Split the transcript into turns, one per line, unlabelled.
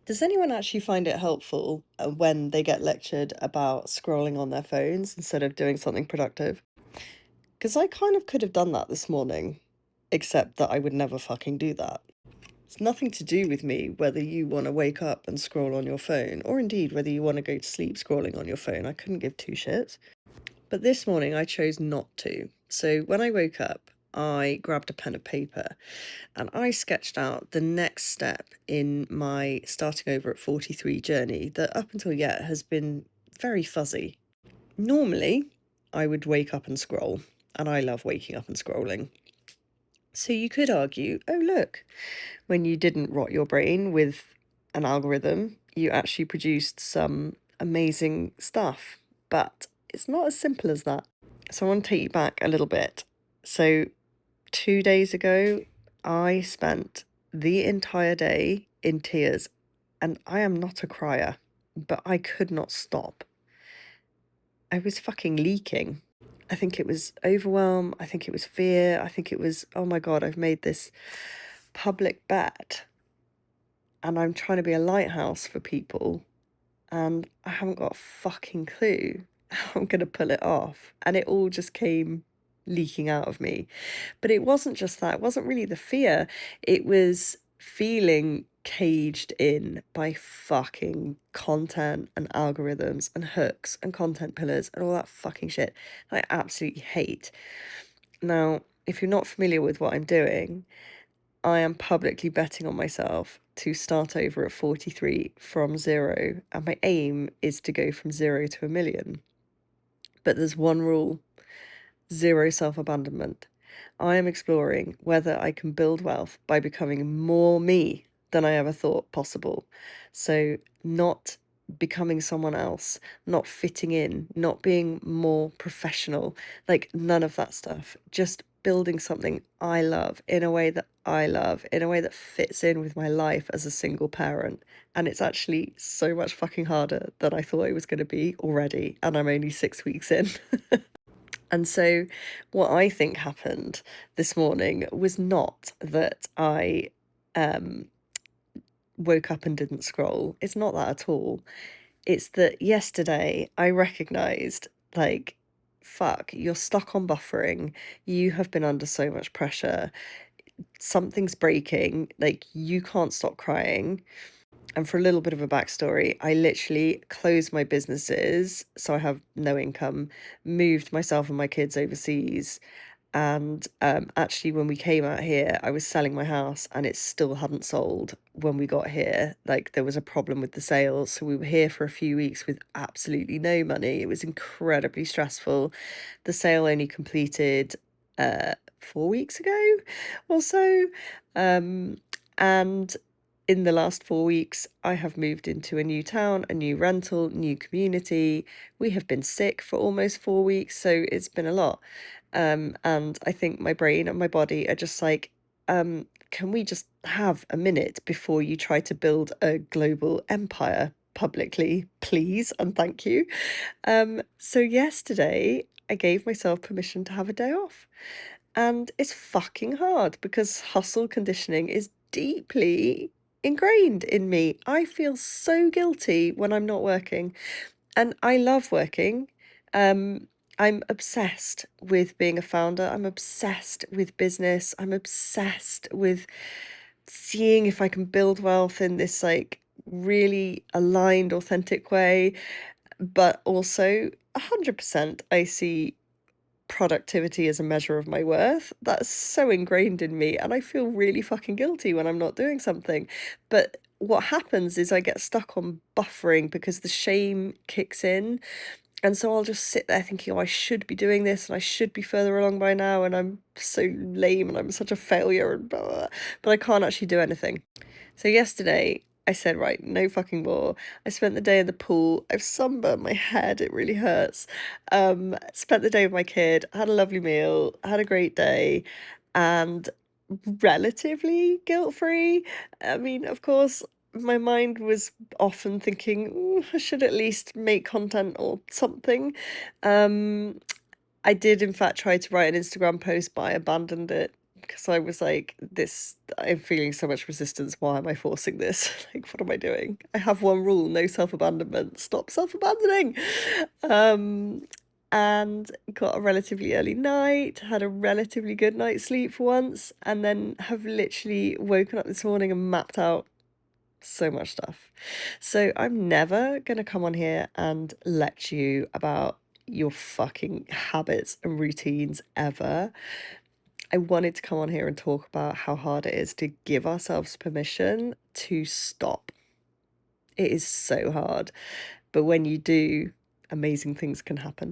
Does anyone actually find it helpful when they get lectured about scrolling on their phones instead of doing something productive? Because I kind of could have done that this morning, except that I would never fucking do that. It's nothing to do with me whether you want to wake up and scroll on your phone, or indeed whether you want to go to sleep scrolling on your phone. I couldn't give two shits. But this morning I chose not to. So when I woke up, I grabbed a pen and paper and I sketched out the next step in my starting over at 43 journey that up until yet has been very fuzzy. Normally, I would wake up and scroll, and I love waking up and scrolling. So you could argue, oh, look, when you didn't rot your brain with an algorithm, you actually produced some amazing stuff. But it's not as simple as that. So I want to take you back a little bit. So 2 days ago, I spent the entire day in tears, and I am not a crier, but I could not stop. I was fucking leaking. I think it was overwhelm. I think it was fear. I think it was, oh my God, I've made this public bet and I'm trying to be a lighthouse for people, and I haven't got a fucking clue how I'm going to pull it off. And it all just came leaking out of me. But it wasn't just that. It wasn't really the fear. It was feeling caged in by fucking content and algorithms and hooks and content pillars and all that fucking shit that I absolutely hate. Now, if you're not familiar with what I'm doing, I am publicly betting on myself to start over at 43 from zero, and my aim is to go from zero to a million. But there's one rule: zero self-abandonment. I am exploring whether I can build wealth by becoming more me than I ever thought possible. So, not becoming someone else, not fitting in, not being more professional, like none of that stuff. Just building something I love in a way that I love, in a way that fits in with my life as a single parent. And it's actually so much fucking harder than I thought it was going to be already. And I'm only 6 weeks in. And so, what I think happened this morning was not that I woke up and didn't scroll. It's not that at all. It's that yesterday I recognized, like, fuck, you're stuck on buffering. You have been under so much pressure. Something's breaking. Like, you can't stop crying. And for a little bit of a backstory, I literally closed my businesses, so I have no income, moved myself and my kids overseas. And actually, when we came out here, I was selling my house and it still hadn't sold when we got here. Like, there was a problem with the sales. So we were here for a few weeks with absolutely no money. It was incredibly stressful. The sale only completed 4 weeks ago or so. And in the last 4 weeks, I have moved into a new town, a new rental, new community. We have been sick for almost 4 weeks, so it's been a lot. And I think my brain and my body are just like, can we just have a minute before you try to build a global empire publicly, please, and thank you. So yesterday, I gave myself permission to have a day off. And it's fucking hard because hustle conditioning is deeply ingrained in me. I feel so guilty when I'm not working, and I love working. I'm obsessed with being a founder. I'm obsessed with business. I'm obsessed with seeing if I can build wealth in this like really aligned, authentic way. But also, 100%, I see productivity as a measure of my worth. That's so ingrained in me, and I feel really fucking guilty when I'm not doing something. But what happens is I get stuck on buffering because the shame kicks in. And so I'll just sit there thinking, oh, I should be doing this and I should be further along by now, and I'm so lame and I'm such a failure and blah, blah, blah. But I can't actually do anything. So yesterday I said, right, no fucking more. I spent the day in the pool. I've sunburned my head. It really hurts. Spent the day with my kid, had a lovely meal, had a great day, and relatively guilt-free. I mean, of course, my mind was often thinking, I should at least make content or something. I did, in fact, try to write an Instagram post, but I abandoned it because I was like, this, I'm feeling so much resistance. Why am I forcing this? Like, what am I doing? I have one rule, no self-abandonment. Stop self-abandoning. Um, and got a relatively early night, had a relatively good night's sleep for once, and then have literally woken up this morning and mapped out so much stuff. So I'm never gonna come on here and lecture you about your fucking habits and routines ever. I wanted to come on here and talk about how hard it is to give ourselves permission to stop. It is so hard, but when you do, amazing things can happen.